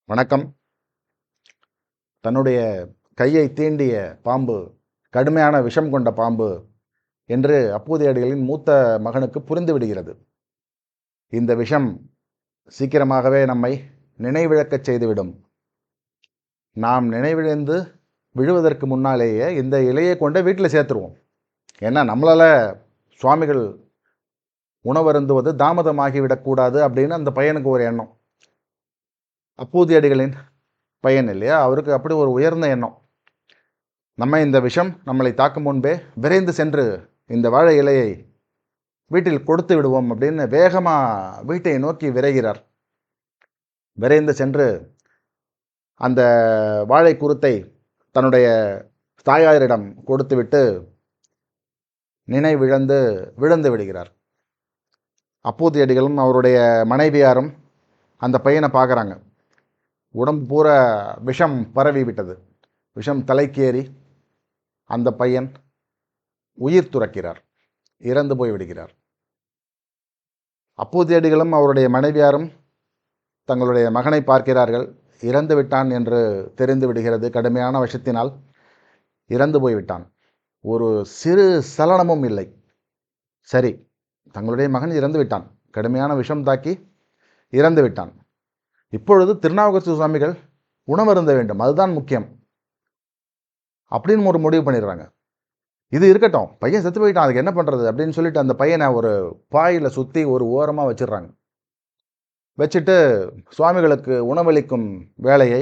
வணக்கம். தன்னுடைய கையை தீண்டிய பாம்பு கடுமையான விஷம் கொண்ட பாம்பு என்று அப்பூதியடிகளின் மூத்த மகனுக்கு புரிந்து விடுகிறது. இந்த விஷம் சீக்கிரமாகவே நம்மை நினைவிழக்கச் செய்துவிடும். நாம் நினைவிழந்து விழுவதற்கு முன்னாலேயே இந்த இலையை கொண்டு வீட்டில் சேர்த்துருவோம். ஏன்னா நம்மளால் சுவாமிகள் உணவருந்துவது தாமதமாகிவிடக்கூடாது அப்படின்னு அந்த பையனுக்கு ஒரு எண்ணம். அப்பூதியடிகளின் பையன் இல்லையா, அவருக்கு அப்படி ஒரு உயர்ந்த எண்ணம். நம்ம இந்த விஷம் நம்மளை தாக்கும் முன்பே விரைந்து சென்று இந்த வாழை இலையை வீட்டில் கொடுத்து விடுவோம் அப்படின்னு வேகமாக வீட்டை நோக்கி விரைகிறார். விரைந்து சென்று அந்த வாழை குருத்தை தன்னுடைய தாயாரிடம் கொடுத்துவிட்டு நினைவிழந்து விழுந்து விடுகிறார். அப்பூதியடிகளும் அவருடைய மனைவியாரும் அந்த பையனை பார்க்குறாங்க. உடம்பு பூரா விஷம் பரவி விட்டது. விஷம் தலைக்கேறி அந்த பையன் உயிர் துறக்கிறார், இறந்து போய் விடுகிறார். அப்பூதியடிகளும் அவருடைய மனைவியாரும் தங்களுடைய மகனை பார்க்கிறார்கள். இறந்து விட்டான் என்று தெரிந்து விடுகிறது. கடுமையான விஷத்தினால் இறந்து போய்விட்டான். ஒரு சிறு சலனமும் இல்லை. சரி, தங்களுடைய மகன் இறந்து விட்டான், கடுமையான விஷம் தாக்கி இறந்து விட்டான். இப்பொழுது திருநாவுக்கரசு சுவாமிகள் உணவருந்த வேண்டும், அதுதான் முக்கியம் அப்படின்னு ஒரு முடிவு பண்ணிடுறாங்க. இது இருக்கட்டும், பையன் செத்து போயிட்டான், அதுக்கு என்ன பண்ணுறது அப்படின்னு சொல்லிட்டு அந்த பையனை ஒரு பாயில் சுற்றி ஒரு ஓரமாக வச்சிடுறாங்க. வச்சுட்டு சுவாமிகளுக்கு உணவளிக்கும் வேலையை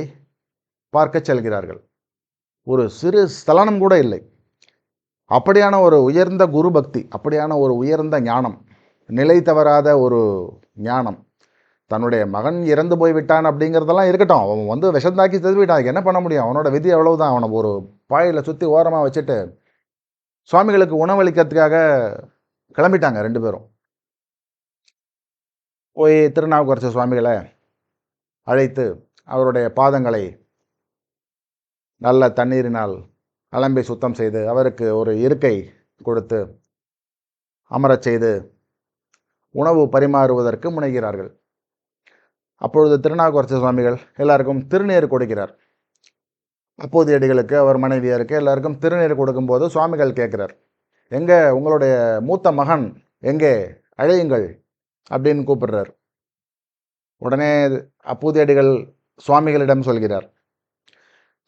பார்க்க செல்கிறார்கள். ஒரு சிறு ஸ்தலனம் கூட இல்லை. அப்படியான ஒரு உயர்ந்த குரு பக்தி, அப்படியான ஒரு உயர்ந்த ஞானம், நிலை தவறாத ஒரு ஞானம். தன்னுடைய மகன் இறந்து போய்விட்டான் அப்படிங்கிறதெல்லாம் இருக்கட்டும், அவன் வந்து விஷந்தாக்கி செத்து போயிட்டான், அதுக்கு என்ன பண்ண முடியும், அவனோட விதி அவ்வளவுதான். அவனை ஒரு பாயில் சுற்றி ஓரமாக வச்சுட்டு சுவாமிகளுக்கு உணவளிக்கிறதுக்காக கிளம்பிட்டாங்க ரெண்டு பேரும். போய் திருநாவுக்கரசு சுவாமிகளை அழைத்து அவருடைய பாதங்களை நல்ல தண்ணீரினால் அலம்பி சுத்தம் செய்து அவருக்கு ஒரு இருக்கை கொடுத்து அமரச் செய்து உணவு பரிமாறுவதற்கு முனைகிறார்கள். அப்பொழுது திருநாவுக்கரசு சுவாமிகள் எல்லாருக்கும் திருநீர் கொடுக்கிறார். அப்பூதியடிகளுக்கு, அவர் மனைவியருக்கு எல்லாருக்கும் திருநீர் கொடுக்கும்போது சுவாமிகள் கேட்குறார், எங்கே உங்களுடைய மூத்த மகன் எங்கே, அழையுங்கள் அப்படின்னு கூப்பிடுறார். உடனே அப்பூதியடிகள் சுவாமிகளிடம் சொல்கிறார்,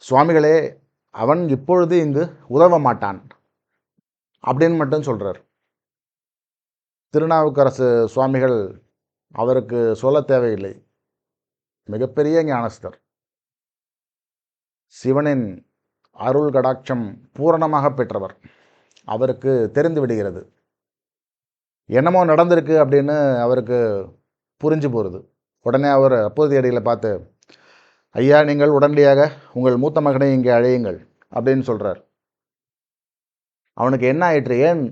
சுவாமிகளே, அவன் இப்பொழுது இங்கு உதவ மாட்டான் அப்படின்னு மட்டும் சொல்கிறார். திருநாவுக்கரசு சுவாமிகள் அவருக்கு சொல்ல தேவையில்லை, மிகப்பெரிய ஞானஸ்தர். சிவனின் அருள் கடாட்சம் பூரணமாக பெற்றவர். அவருக்கு தெரிந்து விடுகிறது, என்னமோ நடந்திருக்கு அப்படின்னு அவருக்கு புரிஞ்சு போகிறது. உடனே அவர் அப்பூதியடிகளை பார்த்து, ஐயா, நீங்கள் உடனடியாக உங்கள் மூத்த மகனை இங்கே அழையுங்கள் அப்படின்னு சொல்கிறார். அவனுக்கு என்ன ஆயிற்று, ஏன்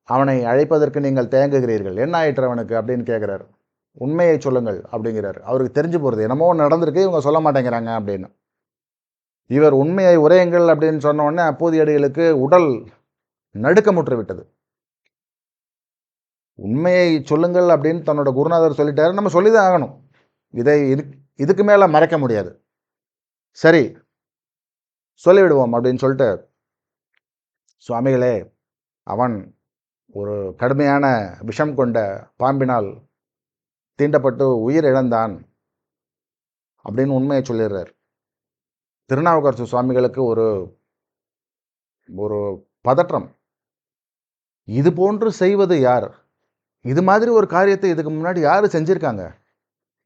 அவனை அழைப்பதற்கு நீங்கள் தயங்குகிறீர்கள், என்ன ஆயிற்று அவனுக்கு அப்படின்னு கேட்குறாரு. உண்மையை சொல்லுங்கள் அப்படிங்கிறார். அவருக்கு தெரிஞ்சு போகிறது, என்னமோ நடந்திருக்கு, இவங்க சொல்ல மாட்டேங்கிறாங்க அப்படின்னு. இவர் உண்மையை உரையுங்கள் அப்படின்னு சொன்ன உடனே அப்பூதியடிகளுக்கு உடல் நடுக்கமுற்று விட்டது. உண்மையை சொல்லுங்கள் அப்படின்னு தன்னோட குருநாதர் சொல்லிட்டாரு, நம்ம சொல்லிதான் ஆகணும். இதுக்கு மேலே மறைக்க முடியாது. சரி, சொல்லிவிடுவோம் அப்படின்னு சொல்லிட்டு, சுவாமிகளே, அவன் ஒரு கடுமையான விஷம் கொண்ட பாம்பினால் தீண்டப்பட்டு உயிர் இழந்தான் அப்படின்னு உண்மையை சொல்லிடுறார். திருநாவுக்கரசு சுவாமிகளுக்கு ஒரு ஒரு பதற்றம். இது போன்று செய்வது யார், இது மாதிரி ஒரு காரியத்தை இதுக்கு முன்னாடி யார் செஞ்சிருக்காங்க,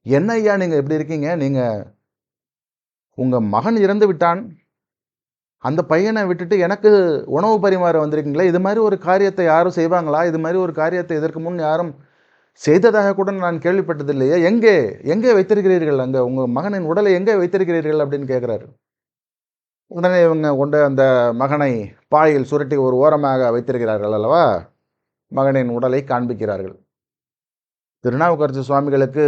என்ன ஐயா நீங்கள் எப்படி இருக்கீங்க, நீங்கள் உங்கள் மகன் இறந்து விட்டான், அந்த பையனை விட்டுட்டு எனக்கு உணவு பரிமாற வந்திருக்கீங்களே, இது மாதிரி ஒரு காரியத்தை யாரும் செய்வாங்களா, இது மாதிரி ஒரு காரியத்தை இதற்கு முன் யாரும் செய்ததாக கூட நான் கேள்விப்பட்டதில்லையே, எங்கே எங்கே வைத்திருக்கிறீர்கள், அங்கே உங்கள் மகனின் உடலை எங்கே வைத்திருக்கிறீர்கள் அப்படின்னு கேட்குறாரு. உடனே இவங்க கொண்டு அந்த மகனை பாயில் சுருட்டி ஒரு ஓரமாக வைத்திருக்கிறார்கள் அல்லவா, மகனின் உடலை காண்பிக்கிறார்கள். திருநாவுக்கரசு சுவாமிகளுக்கு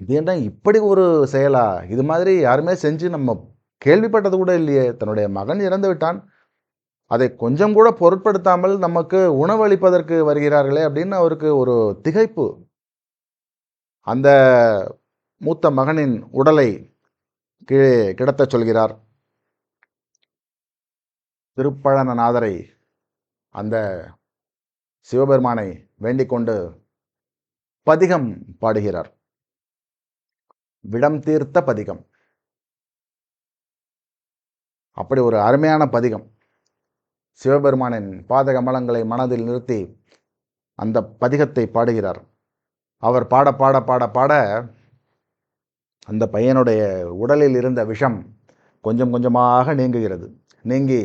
இது என்ன இப்படி ஒரு செயலா, இது மாதிரி யாருமே செஞ்சு நம்ம கேள்விப்பட்டது கூட இல்லையே, தன்னுடைய மகன் இறந்து விட்டான், அதை கொஞ்சம் கூட பொருட்படுத்தாமல் நமக்கு உணவளிப்பதற்கு வருகிறார்களே அப்படின்னு அவருக்கு ஒரு திகைப்பு. அந்த மூத்த மகனின் உடலை கீழே கிடத்தச் சொல்கிறார். திருப்பழனநாதரை, அந்த சிவபெருமானை வேண்டிக் கொண்டு பதிகம் பாடுகிறார். விடம் தீர்த்த பதிகம். அப்படி ஒரு அருமையான பதிகம். சிவபெருமானின் பாத கமலங்களை மனதில் நிறுத்தி அந்த பதிகத்தை பாடுகிறார். அவர் பாட பாட பாட பாட அந்த பையனுடைய உடலில் இருந்த விஷம் கொஞ்சம் கொஞ்சமாக நீங்குகிறது. நீங்கி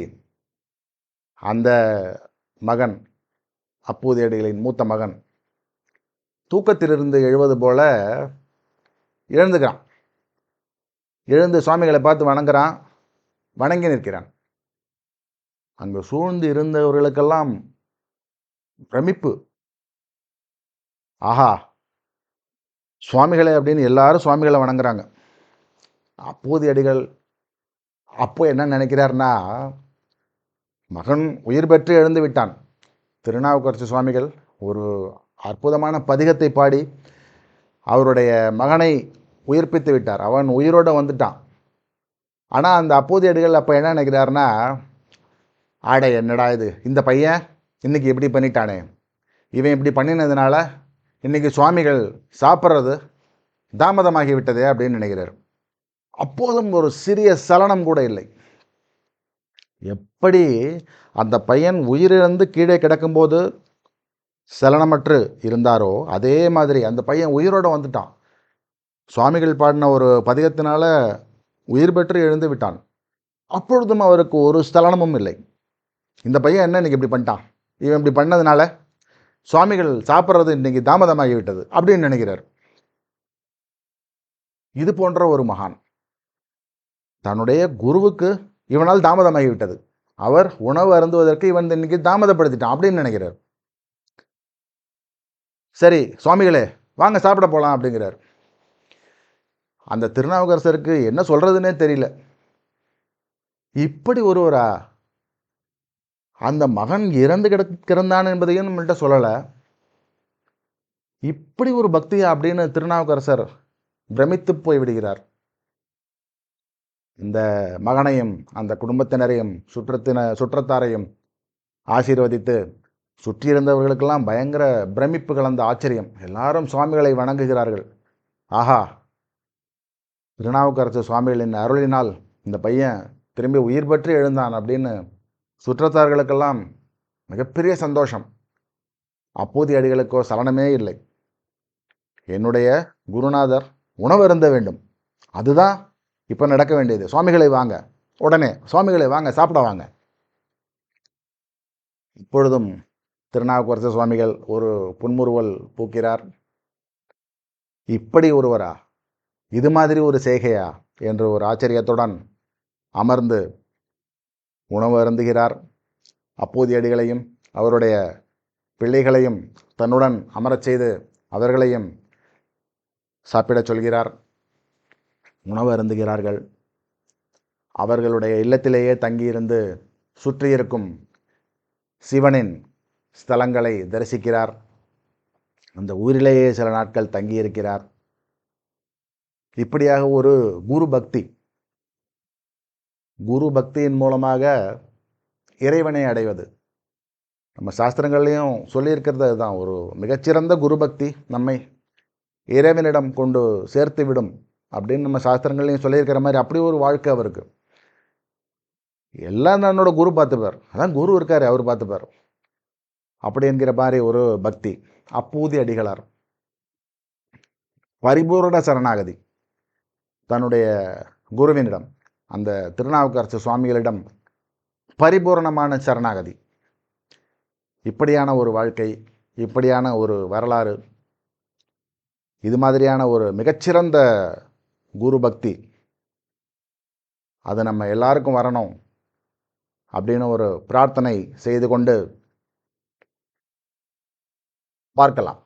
அந்த மகன், அப்பூதியடிகளின் மூத்த மகன், தூக்கத்திலிருந்து எழுவது போல எழுந்துக்கிறான். எழுந்து சுவாமிகளை பார்த்து வணங்குறான், வணங்கி நிற்கிறான். அங்கு சூழ்ந்து இருந்தவர்களுக்கெல்லாம் பிரமிப்பு. ஆஹா, சுவாமிகளை அப்படின்னு எல்லாரும் சுவாமிகளை வணங்குறாங்க. அப்பூதியடிகள் அப்போ என்ன நினைக்கிறார்னா, மகன் உயிர் பெற்று எழுந்து விட்டான். திருநாவுக்கரசு சுவாமிகள் ஒரு அற்புதமான பதிகத்தை பாடி அவருடைய மகனை உயிர்ப்பித்து விட்டார். அவன் உயிரோடு வந்துட்டான். ஆனால் அந்த அப்பூதியடிகள் அப்போ என்ன நினைக்கிறாருன்னா, ஆடை என்னடா இது, இந்த பையன் இன்னைக்கு இப்படி பண்ணிட்டானே, இவன் இப்படி பண்ணினதுனால இன்னைக்கு சுவாமிகள் சாப்பிட்றது தாமதமாகி விட்டதே அப்படின்னு நினைக்கிறார். அப்போதும் ஒரு சிறிய சலனம் கூட இல்லை. எப்படி அந்த பையன் உயிரிழந்து கீழே கிடக்கும்போது சலனமற்று இருந்தாரோ, அதே மாதிரி அந்த பையன் உயிரோடு வந்துட்டான். சுவாமிகள் பாடின ஒரு பதிகத்தினால உயிர் பெற்று எழுந்து விட்டான். அப்பொழுதும் அவருக்கு ஒரு ஸ்தலனமும் இல்லை. இந்த பையன் என்ன இன்னைக்கு இப்படி பண்ணிட்டான், இவன் இப்படி பண்ணதுனால சுவாமிகள் சாப்பிட்றது இன்னைக்கு தாமதமாகிவிட்டது அப்படின்னு நினைக்கிறார். இது போன்ற ஒரு மகான் தன்னுடைய குருவுக்கு இவனால் தாமதமாகிவிட்டது, அவர் உணவு அருந்துவதற்கு இவன் இன்னைக்கு தாமதப்படுத்திட்டான் அப்படின்னு நினைக்கிறார். சரி சுவாமிகளே வாங்க சாப்பிட போகலாம் அப்படிங்கிறார். அந்த திருநாவுக்கரசருக்கு என்ன சொல்றதுன்னே தெரியல. இப்படி ஒருவரா? அந்த மகன் இறந்து கிடக்கிறான் என்பதையும் நம்மள்கிட்ட சொல்லலை. இப்படி ஒரு பக்தியா அப்படின்னு திருநாவுக்கரசர் பிரமித்து போய் விடுகிறார். இந்த மகனையும் அந்த குடும்பத்தினரையும் சுற்றத்தாரையும் ஆசீர்வதித்து சுற்றியிருந்தவர்களுக்கெல்லாம் பயங்கர பிரமிப்பு கலந்த ஆச்சரியம். எல்லாரும் சுவாமிகளை வணங்குகிறார்கள். ஆஹா, திருநாவுக்கரசு சுவாமிகளின் அருளினால் இந்த பையன் திரும்பி உயிர் பெற்று எழுந்தான் அப்படின்னு சுற்றத்தார்களுக்கெல்லாம் மிகப்பெரிய சந்தோஷம். அப்பூதியடிகளுக்கோ சலனமே இல்லை. என்னுடைய குருநாதர் உணவு அருந்த வேண்டும், அதுதான் இப்போ நடக்க வேண்டியது. சுவாமிகளை வாங்க, உடனே சுவாமிகளை வாங்க, சாப்பிட வாங்க. இப்பொழுதும் திருநாவுக்கரசு சுவாமிகள் ஒரு புன்முறுவல் பூக்கிறார். இப்படி ஒருவரா, இது மாதிரி ஒரு செய்கையா என்று ஒரு ஆச்சரியத்துடன் அமர்ந்து உணவு அருந்துகிறார். அப்பூதியடிகளையும் அவருடைய பிள்ளைகளையும் தன்னுடன் அமரச் செய்து அவர்களையும் சாப்பிடச் சொல்கிறார். உணவு அருந்துகிறார்கள். அவர்களுடைய இல்லத்திலேயே தங்கியிருந்து சுற்றியிருக்கும் சிவனின் ஸ்தலங்களை தரிசிக்கிறார். அந்த ஊரிலேயே சில நாட்கள் தங்கியிருக்கிறார். இப்படியாக ஒரு குரு பக்தி, குரு பக்தியின் மூலமாக இறைவனை அடைவது நம்ம சாஸ்திரங்கள்லையும் சொல்லியிருக்கிறது அதுதான். ஒரு மிகச்சிறந்த குரு பக்தி நம்மை இறைவனிடம் கொண்டு சேர்த்து விடும் அப்படின்னு நம்ம சாஸ்திரங்கள்லையும் சொல்லியிருக்கிற மாதிரி அப்படி ஒரு வாழ்க்கை அவருக்கு. எல்லாம் தன்னோட குரு பார்த்துப்பார், அதான் குரு இருக்காரு அவர் பார்த்துப்பார் அப்படி என்கிற மாதிரி ஒரு பக்தி. அப்பூதி அடிகளார் பரிபூர்ண சரணாகதி. தன்னுடைய குருவினிடம், அந்த திருநாவுக்கரசு சுவாமிகளிடம் பரிபூர்ணமான சரணாகதி. இப்படியான ஒரு வாழ்க்கை, இப்படியான ஒரு வரலாறு, இது மாதிரியான ஒரு மிகச்சிறந்த குரு பக்தி, அது நம்ம எல்லாருக்கும் வரணும் அப்படின்னு ஒரு பிரார்த்தனை செய்து கொண்டு பார்க்கலாம்.